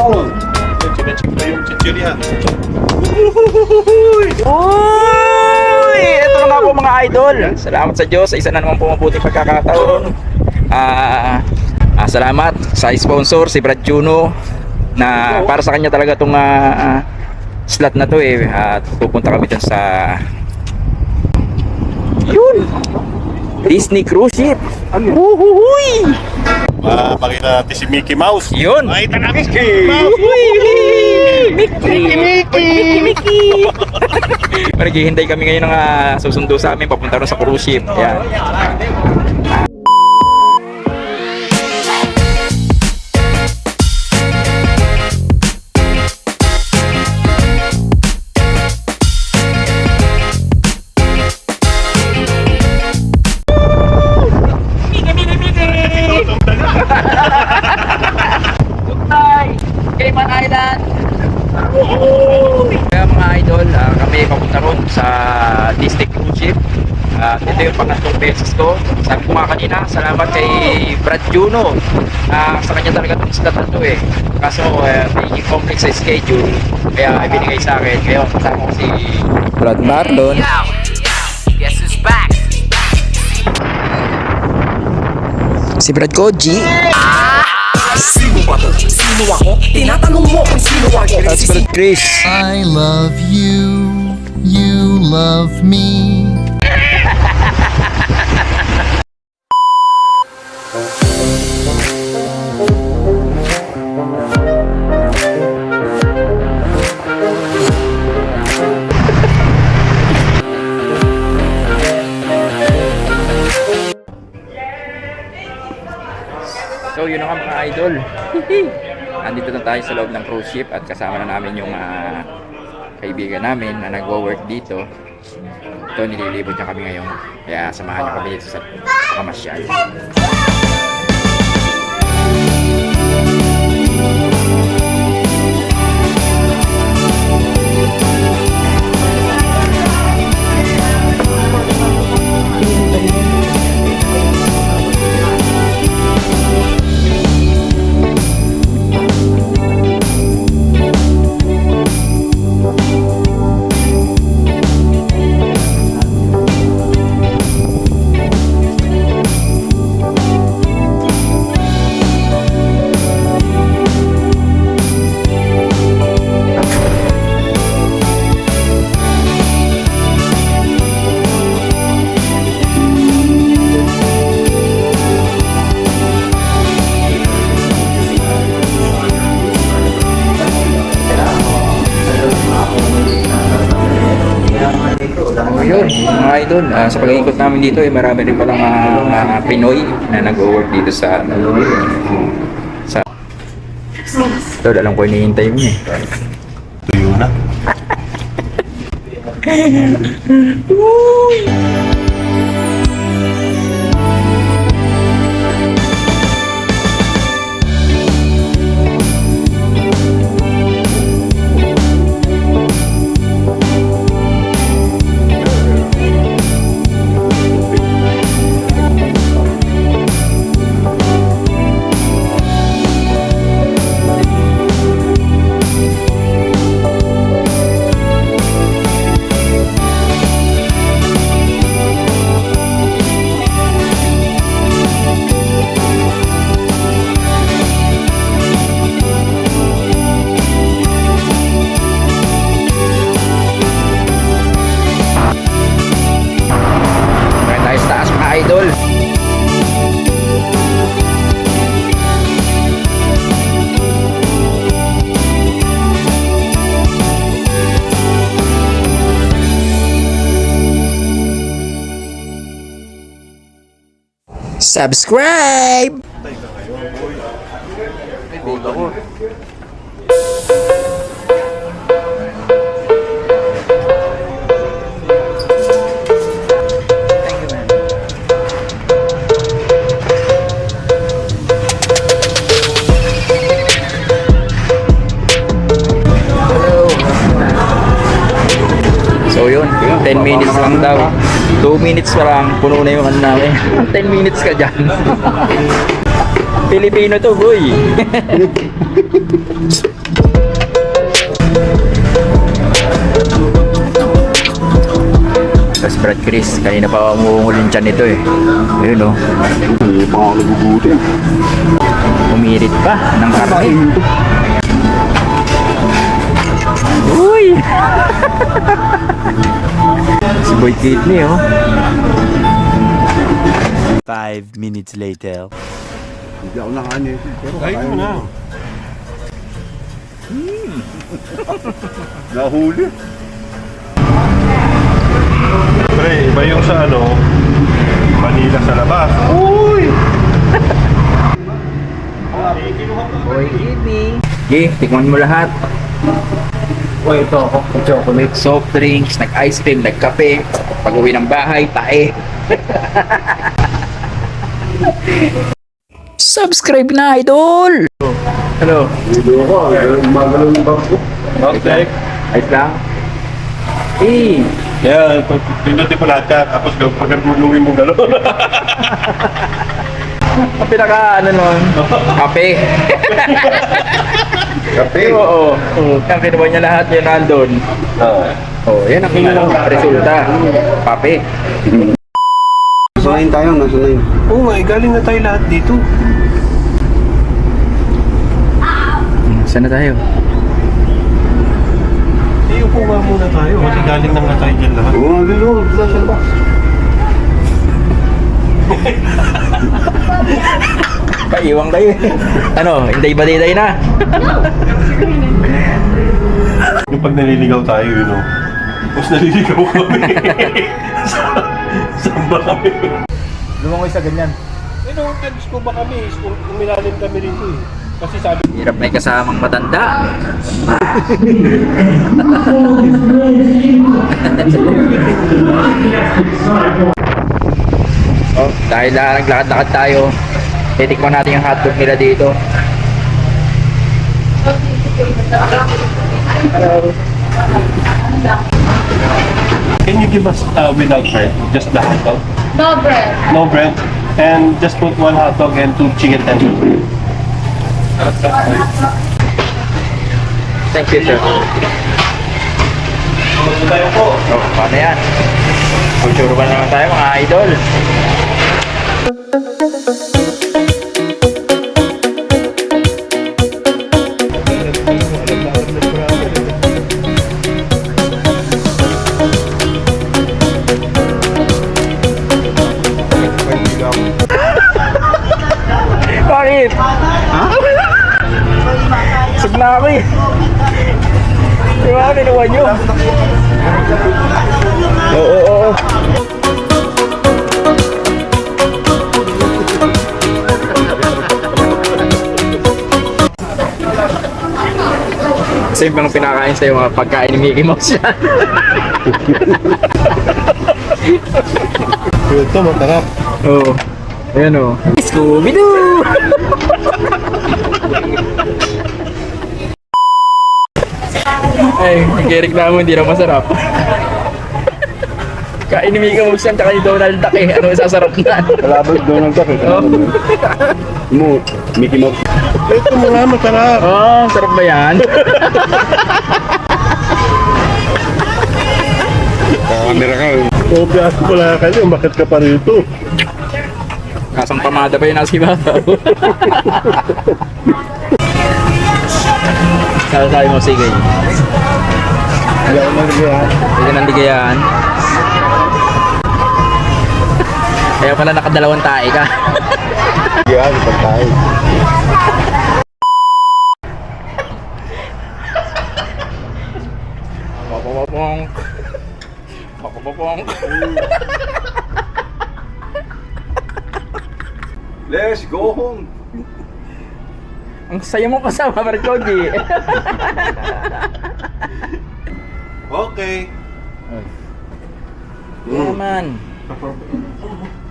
Oo. Chinecheck ko yung chichirya. Uy! Ito na nga po mga idol. Salamat sa Diyos sa isa na naman po mabuting pagkakataon. Salamat sa sponsor si Brad Juno na para sa kanya talaga itong slot na to eh. At pupunta kami dun sa yun, Disney Cruise Ship. Uhuhuy! Makita natin si Mickey Mouse. Yun! Makita natin si Mickey Mouse. Mickey! Naghihintay kami ngayon ng susundo sa amin papunta rin sa cruise ship. Yan. Cayman Island. Kaya mga idol, kami papunta ron sa Disney Cruise Ship. Ito yung pangatlong beses ko. Sabi ko nga kanina, salamat kay Brad Juno. Sa kanya talaga itong slot na ito eh. Kaso may complex sa schedule, kaya ibinigay sa akin. Kaya kasama ko si Brad Marlon. Guess who's back? Si Brad Koji. Sino ba to? Sino ako? Tinatanong mo kung sino ako. That's Brad Chris. I love you, you love me. So yun na nga mga idol. Andito na tayo sa loob ng cruise ship at kasama na namin yung kaibigan namin na nagwo-work dito. Ito, nililibot niya kami ngayon. Kaya samahan niyo kami dito sa pamasyal. Ayun, mga idol, sa pag-iikot namin dito, marami rin palang Pinoy na nag-work dito sa Lord, alam ko hinihintay mo eh. Tuyo na. Idol. Subscribe. So yun, 10 minutes lang daw. 2 minutes pa lang, puno na yung ano namin. 10 minutes ka dyan. Pilipino to, boy. Brad Chris. Kanina pa umuungulin dyan ito eh. Ayun oh. Hindi pa ako naguguti. Umirit pa ng karne. Uy! Si Boy Kidney oh. 5 minutes later. Hindi ako nakanin. Pero kaya mo na. Nahuli. Pre, iba yung sa ano, Manila sa labas. Uy! Boy Kidney. Okay, tikman mo lahat. O ito ako, chocolate, soft drinks, nag-ice cream, nagkape. Pag-uwi ng bahay, tae. Subscribe na, idol! Hello. Video ko, magalaw yung bag ko. Okay. Ayos lang? Eh, Kaya, pinutin ko lahat yan. Tapos pagkagulungin mo gano'n. ang pinaka ano nun? Kape. Kape? Oo. Ang kinuha niya lahat yun nandun. Oh, yan ang resulta. Kape. Nasa tayo, nasa na yun. Oo nga, galing na tayo lahat dito. Saan na tayo? Eh, upo nga muna tayo. Kasi galing na nga tayo dyan lahat. Oo, nga dito, saan ba? Paiwang kayo. Ano, hindi ba day na? Yung pag naliligaw tayo, yun o. Tapos naliligaw kami. Saan ba kami? Lumangoy sa ganyan. Eh, no, nag-sco ba kami? Umilalim kami rito eh. Kasi sabi Hirap may kasamang matanda. Oh, dahil naglakad-lakad tayo, titikman natin yung hotdog nila dito. can you give us without bread? Just the hot dog? No bread. No bread? And just put 1 hot dog and 2 chicken tenders. Thank you, sir. Gusto tayo po. Oh, paano yan? Kulture ba naman tayo mga idol? Bakit? Ha? Sug na ako eh. Di ba? Kinuha nyo? Oo. Kasi yung mga pinakain sa'yo mga pagkain ni Mickey Mouse yan. Ito, matarap. Oo. Ayan o. Scooby-Doo! Ay, yung Eric naman hindi na masarap. Kain ni Mickey Mouse yan, tsaka ni Donald Duck eh. Ano sasarap na? Kalaban Donald Duck eh. Oh. Mo, Mickey Mouse. Ito mo nga, masarap. Oh, sarap ba yan? Camera ka. Obvious pala ka niyo, bakit ka pa rito? Kasang pamada pa yun nasa ibabaw. Sabi mo, sige. Hindi ako nagbihan. Sige nang ligayaan. Kaya pala nakadalawang tae ka. Yan, pagkain. Papapapong. Papapapong. Let's go home. Ang saya mo kasama, Marcoji. Okay. Naman.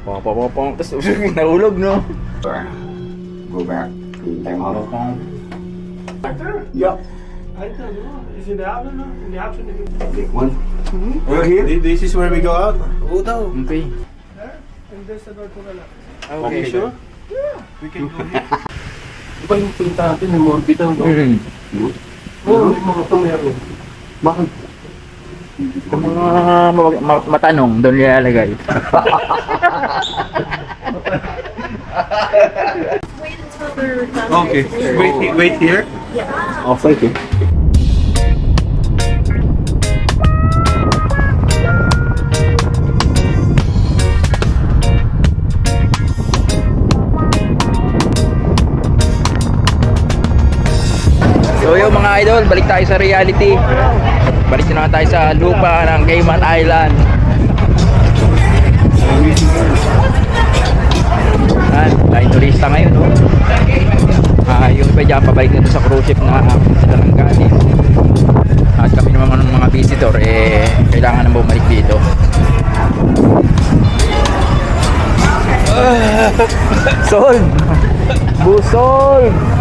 Papapapong. Tapos nahulog, no? Go back. Papapapong. Yeah. Is in the oven? In the oven? One. We're here. This is where we go out? Oo daw. Okay. And there's the door to the left. Okay, sure? Yeah. We can go here. Diba yung pinta natin, yung morbid ang Mm. Oo, yung mga ito meron. Bakit? Kung mga matanong, doon nilalagay. Okay. Wait here. Oh, thank you. So yung mga idol, balik tayo sa reality. Balik na naman tayo sa lupa ng Cayman Island. Yan, tayo turista ngayon, no? Yung iba dyan, pabalik na sa cruise ship na sila lang galing. At kami naman ng mga visitor, kailangan na bumalik dito. Solve! Busolve!